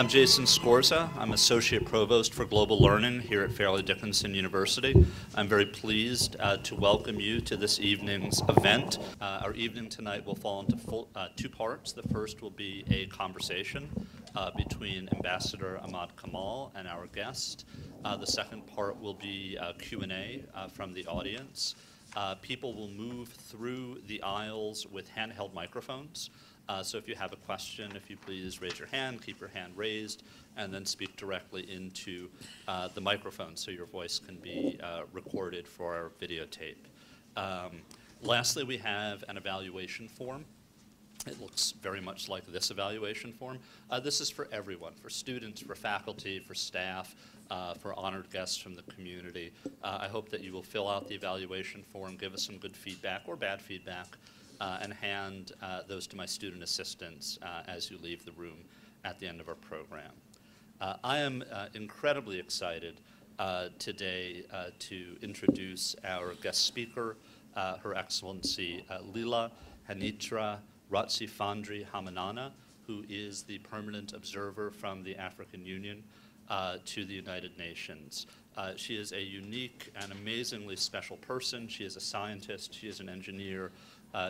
I'm Jason Scorza. I'm Associate Provost for Global Learning here at Fairleigh Dickinson University. I'm very pleased to welcome you to this evening's event. Our evening tonight will fall into two parts. The first will be a conversation between Ambassador Ahmad Kamal and our guest. The second part will be Q&A from the audience. People will move through the aisles with handheld microphones. So if you have a question, if you please raise your hand, keep your hand raised, and then speak directly into the microphone so your voice can be recorded for our videotape. Lastly, we have an evaluation form. It looks very much like this evaluation form. This is for everyone, for students, for faculty, for staff, for honored guests from the community. I hope that you will fill out the evaluation form, give us some good feedback or bad feedback, and hand those to my student assistants as you leave the room at the end of our program. I am incredibly excited today to introduce our guest speaker, Her Excellency Leela Hanitra Ratsifandri Hamanana, who is the permanent observer from the African Union to the United Nations. She is a unique and amazingly special person. She is a scientist, she is an engineer,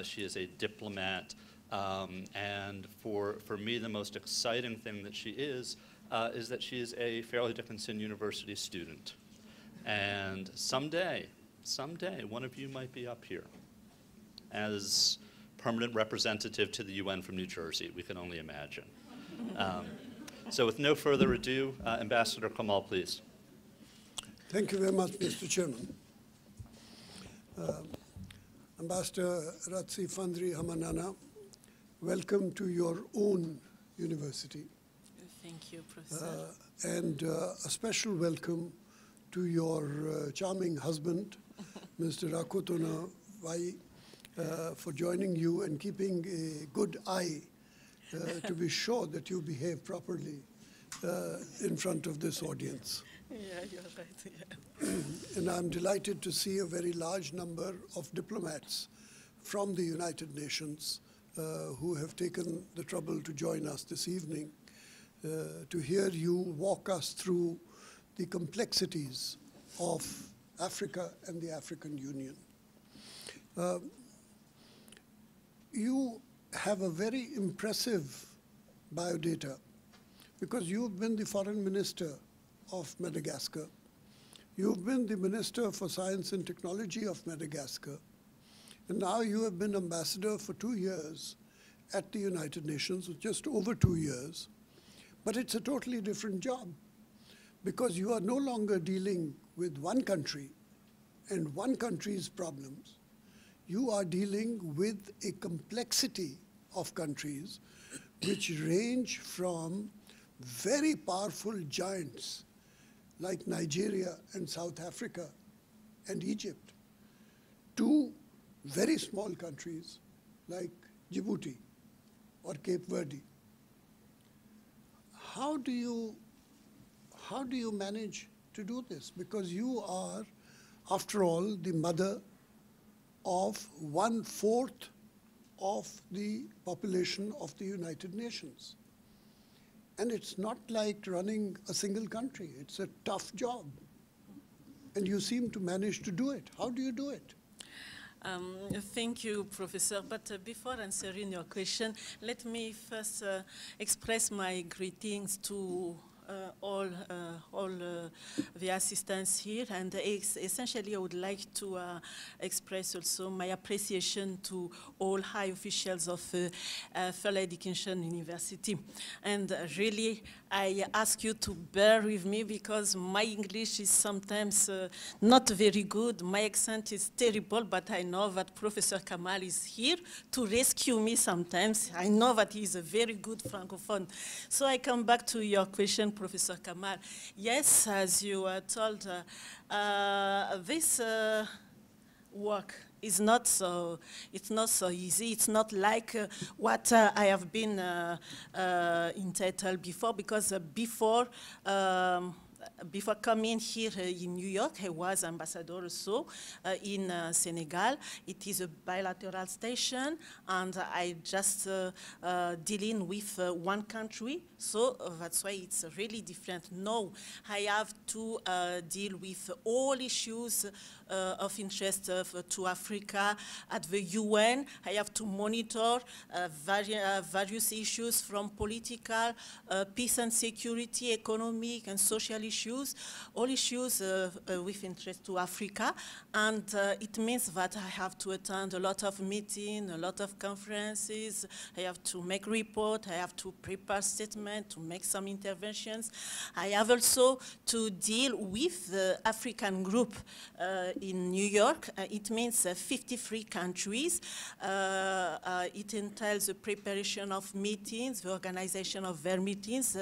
she is a diplomat, and for me the most exciting thing that she is that she is a Fairleigh Dickinson University student. And someday, one of you might be up here as permanent representative to the UN from New Jersey. We can only imagine. So with no further ado, Ambassador Kamal, please. Thank you very much, Mr. Chairman. Ambassador Ratsifandri Hamanana, welcome to your own university. Thank you, Professor. And a special welcome to your charming husband, Mr. Rakotona Vai, for joining you and keeping a good eye to be sure that you behave properly in front of this audience. Yeah, you're right. Yeah. And I'm delighted to see a very large number of diplomats from the United Nations who have taken the trouble to join us this evening to hear you walk us through the complexities of Africa and the African Union. You have a very impressive biodata because you've been the foreign minister of Madagascar. You've been the Minister for Science and Technology of Madagascar. And now you have been ambassador for 2 years at the United Nations, just over 2 years. But it's a totally different job because you are no longer dealing with one country and one country's problems. You are dealing with a complexity of countries which range from very powerful giants like Nigeria and South Africa and Egypt to very small countries like Djibouti or Cape Verde. How do you manage to do this? Because you are, after all, the mother of 1/4 of the population of the United Nations. And it's not like running a single country. It's a tough job. And you seem to manage to do it. How do you do it? Thank you, Professor. But before answering your question, let me first express my greetings to all the assistants here, and essentially I would like to express also my appreciation to all high officials of Fairleigh Dickinson University. And really, I ask you to bear with me because my English is sometimes not very good. My accent is terrible, but I know that Professor Kamal is here to rescue me sometimes. I know that he is a very good Francophone. So I come back to your question, Professor Kamal. Yes, as you were told, this work is not so, it's not so easy. It's not like what I have been entitled before, because before before coming here in New York, I was ambassador also in Senegal. It is a bilateral station, and I just dealing with one country, so that's why it's really different. Now I have to deal with all issues of interest to Africa at the UN. I have to monitor various issues from political, peace and security, economic and social issues, all issues with interest to Africa. And it means that I have to attend a lot of meetings, a lot of conferences. I have to make report. I have to prepare statement, to make some interventions. I have also to deal with the African group in New York. It means 53 countries. It entails the preparation of meetings, the organization of their meetings.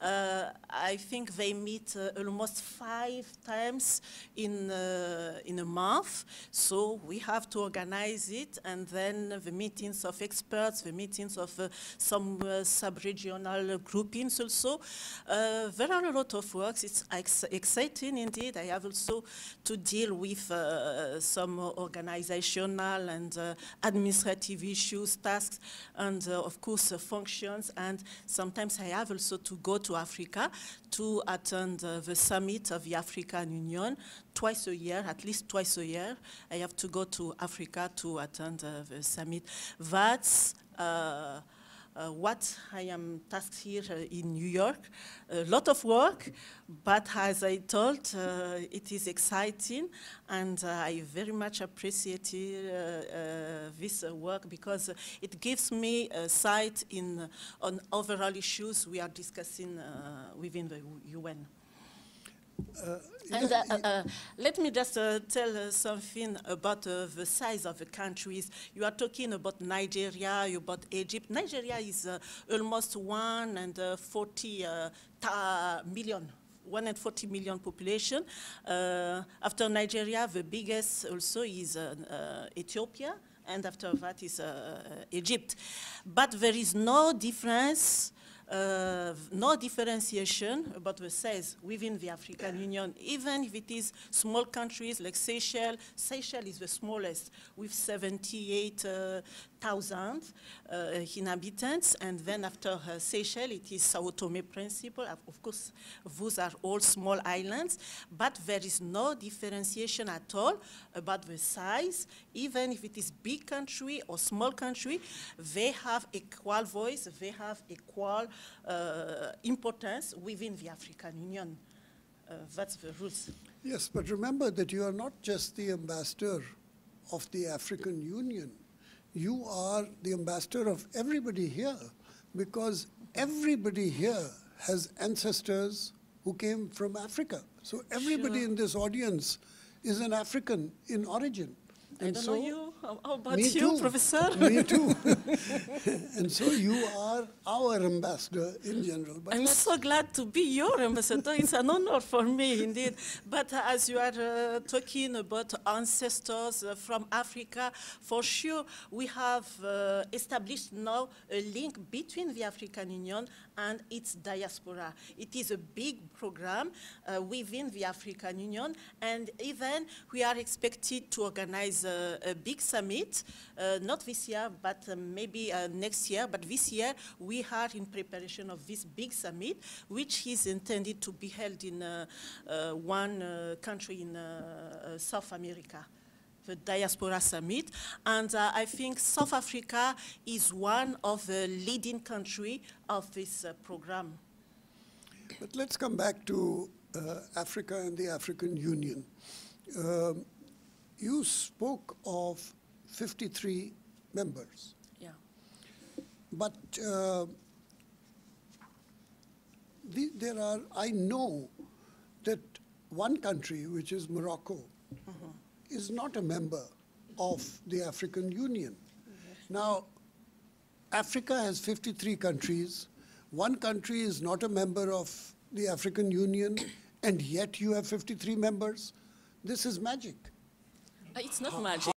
I think they meet almost 5 times in a month. So we have to organize it, and then the meetings of experts, the meetings of some sub-regional groupings also. There are a lot of works. It's exciting indeed. I have also to deal with some organizational and administrative issues, tasks, and of course functions. And sometimes I have also to go to Africa to attend the summit of the African Union twice a year, at least twice a year. I have to go to Africa to attend the summit. That's what I am tasked here in New York. A lot of work, but as I told, it is exciting, and I very much appreciate this work because it gives me a sight on overall issues we are discussing within the UN. Let me just tell something about the size of the countries. You are talking about Nigeria, about Egypt. Nigeria is almost 140 million population. After Nigeria, the biggest also is Ethiopia, and after that is Egypt. But there is no difference, no differentiation about the size within the African Union, even if it is small countries like Seychelles. Seychelles is the smallest with 78,000 inhabitants, and then after Seychelles it is Sao Tome Principe. Of course, those are all small islands, but there is no differentiation at all about the size. Even if it is big country or small country, they have equal voice, they have equal importance within the African Union. That's the rules. Yes, but remember that you are not just the ambassador of the African Union. You are the ambassador of everybody here, because everybody here has ancestors who came from Africa. So everybody in this audience is an African in origin. I don't know you. How about me you, too. Professor? Me too. And so you are our ambassador in general. But I'm so glad to be your ambassador. It's an honor for me, indeed. But as you are talking about ancestors from Africa, for sure we have established now a link between the African Union and its diaspora. It is a big program within the African Union, and even we are expected to organize a big summit, not this year, but maybe next year. But this year, we are in preparation of this big summit, which is intended to be held in one country in South America, the Diaspora Summit. And I think South Africa is one of the leading countries of this program. But let's come back to Africa and the African Union. You spoke of 53 members. Yeah. But there are, I know that one country, which is Morocco, is not a member of the African Union. Now, Africa has 53 countries. One country is not a member of the African Union, and yet you have 53 members. This is magic. It's not magic.